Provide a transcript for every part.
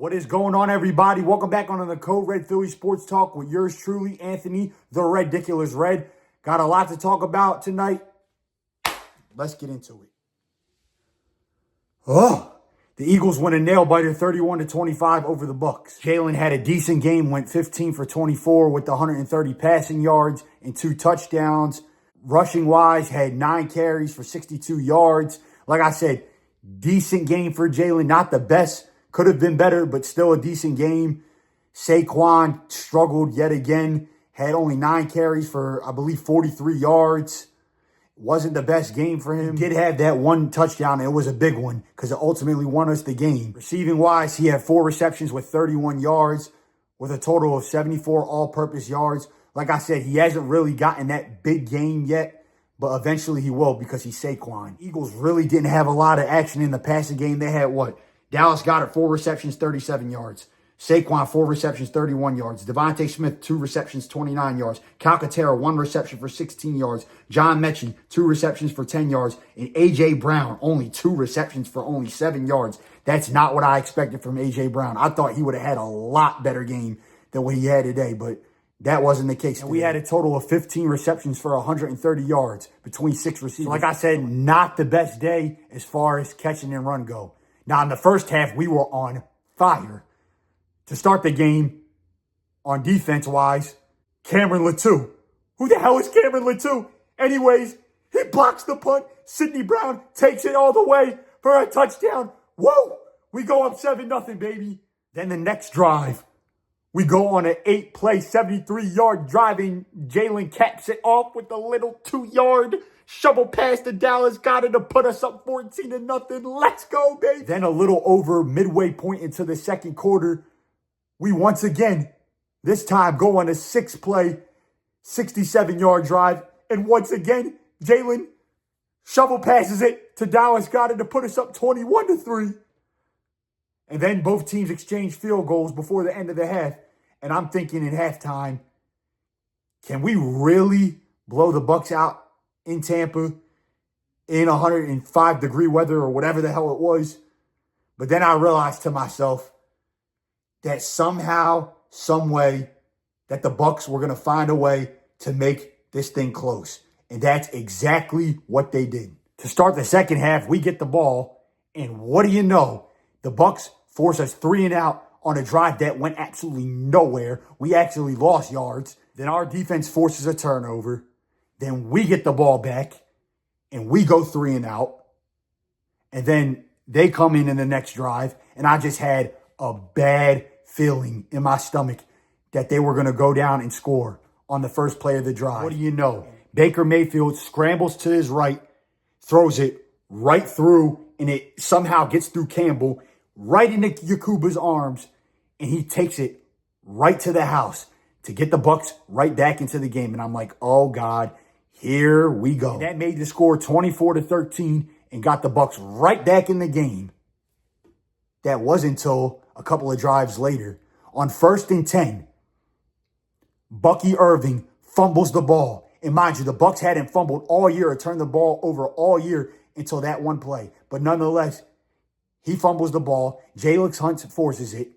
What is going on, everybody? Welcome back on the Code Red Philly Sports Talk with yours truly, Anthony, the Ridiculous Red. Got a lot to talk about tonight. Let's get into it. The Eagles win a nail-biter 31-25 over the Bucs. Jalen had a decent game, went 15 for 24 with 130 passing yards and 2 touchdowns. Rushing-wise, had 9 carries for 62 yards. Like I said, decent game for Jalen. Not the best. Could have been better, but still a decent game. Saquon struggled yet again. Had only 9 carries for, I believe, 43 yards. Wasn't the best game for him. Did have that 1 touchdown. And it was a big one because it ultimately won us the game. Receiving-wise, he had 4 receptions with 31 yards with a total of 74 all-purpose yards. Like I said, he hasn't really gotten that big game yet, but eventually he will because he's Saquon. Eagles really didn't have a lot of action in the passing game. They had what? Dallas Goedert, 4 receptions, 37 yards. Saquon, 4 receptions, 31 yards. Devontae Smith, 2 receptions, 29 yards. Calcaterra, 1 reception for 16 yards. John Mechie, 2 receptions for 10 yards. And A.J. Brown, only 2 receptions for only 7 yards. That's not what I expected from A.J. Brown. I thought he would have had a lot better game than what he had today, but that wasn't the case. And we had a total of 15 receptions for 130 yards between 6 receivers. So like I said, not the best day as far as catching and run go. Now, in the first half, we were on fire. To start the game, on defense-wise, Cameron Latou. Who the hell is Cameron Latou? Anyways, he blocks the punt. Sidney Brown takes it all the way for a touchdown. Whoa! We go up 7-0, baby. Then the next drive, we go on an 8-play, 73-yard drive, and Jalen caps it off with a little 2-yard shovel pass to Dallas Goedert to put us up 14-0. Let's go, baby. Then a little over midway point into the second quarter, we once again, this time go on a 6-play, 67-yard drive. And once again, Jalen shovel passes it to Dallas Goedert to put us up 21-3. And then both teams exchange field goals before the end of the half. And I'm thinking in halftime, can we really blow the Bucs out in Tampa in 105-degree weather or whatever the hell it was? But then I realized to myself that somehow, some way, that the Bucs were going to find a way to make this thing close. And that's exactly what they did. To start the second half, we get the ball, and what do you know? The Bucs force us 3 and out on a drive that went absolutely nowhere. We actually lost yards. Then our defense forces a turnover. Then we get the ball back, and we go 3 and out. And then they come in the next drive, and I just had a bad feeling in my stomach that they were going to go down and score on the first play of the drive. What do you know? Baker Mayfield scrambles to his right, throws it right through, and it somehow gets through Campbell, right into Yakuba's arms, and he takes it right to the house to get the Bucs right back into the game. And I'm like, oh, God, here we go. And that made the score 24-13 and got the Bucs right back in the game. That wasn't until a couple of drives later. On 1st and 10, Bucky Irving fumbles the ball. And mind you, the Bucs hadn't fumbled all year or turned the ball over all year until that one play. But nonetheless, he fumbles the ball. Jalix Hunt forces it.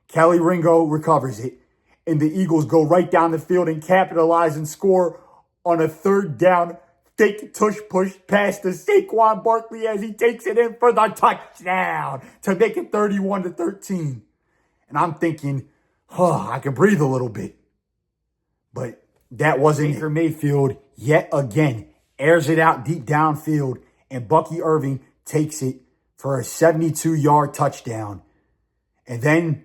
Kelly Ringo recovers it. And the Eagles go right down the field and capitalize and score on a 3rd down fake tush push pass to Saquon Barkley as he takes it in for the touchdown to make it 31-13. And I'm thinking, I can breathe a little bit. But that wasn't Baker Mayfield yet again. Airs it out deep downfield, and Bucky Irving takes it for a 72-yard touchdown. And then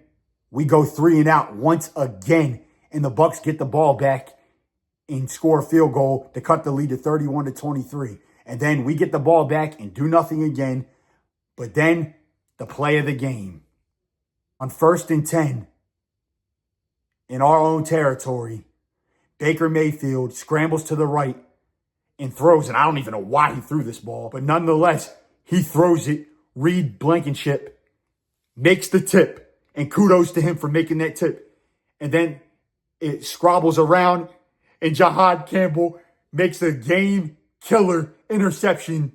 we go 3 and out once again, and the Bucs get the ball back and score a field goal to cut the lead to 31-23. And then we get the ball back and do nothing again. But then the play of the game. On 1st and 10, in our own territory, Baker Mayfield scrambles to the right and throws it. I don't even know why he threw this ball, but nonetheless, he throws it. Reed Blankenship makes the tip, and kudos to him for making that tip. And then it scrabbles around, and Jahad Campbell makes a game-killer interception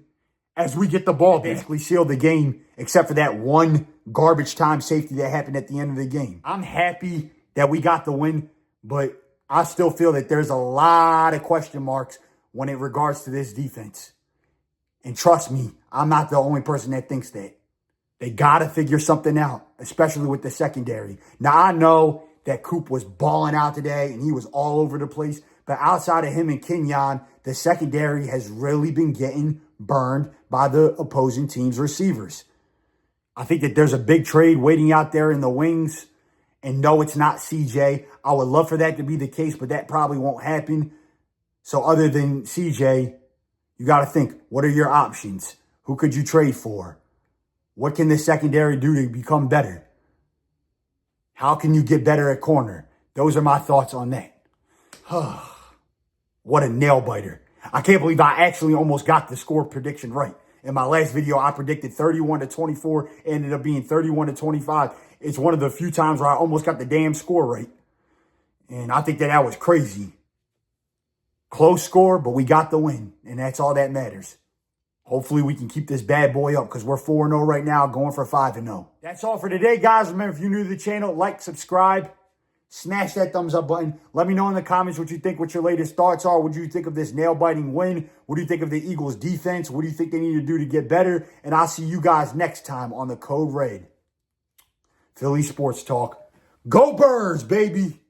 as we get the ball. Basically sealed the game, except for that one garbage time safety that happened at the end of the game. I'm happy that we got the win, but I still feel that there's a lot of question marks when it regards to this defense. And trust me, I'm not the only person that thinks that. They got to figure something out, especially with the secondary. Now, I know that Coop was balling out today and he was all over the place, but outside of him and Kenyon, the secondary has really been getting burned by the opposing team's receivers. I think that there's a big trade waiting out there in the wings. And no, it's not CJ. I would love for that to be the case, but that probably won't happen. So other than CJ, you got to think, what are your options? Who could you trade for? What can the secondary do to become better? How can you get better at corner? Those are my thoughts on that. What a nail biter. I can't believe I actually almost got the score prediction right. In my last video, I predicted 31-24. It ended up being 31-25. It's one of the few times where I almost got the damn score right. And I think that was crazy. Close score, but we got the win. And that's all that matters. Hopefully we can keep this bad boy up because we're 4-0 right now, going for 5-0. That's all for today, guys. Remember, if you're new to the channel, like, subscribe, smash that thumbs up button. Let me know in the comments what you think, what your latest thoughts are. What do you think of this nail-biting win? What do you think of the Eagles' defense? What do you think they need to do to get better? And I'll see you guys next time on the Code Red. Philly Sports Talk. Go Birds, baby!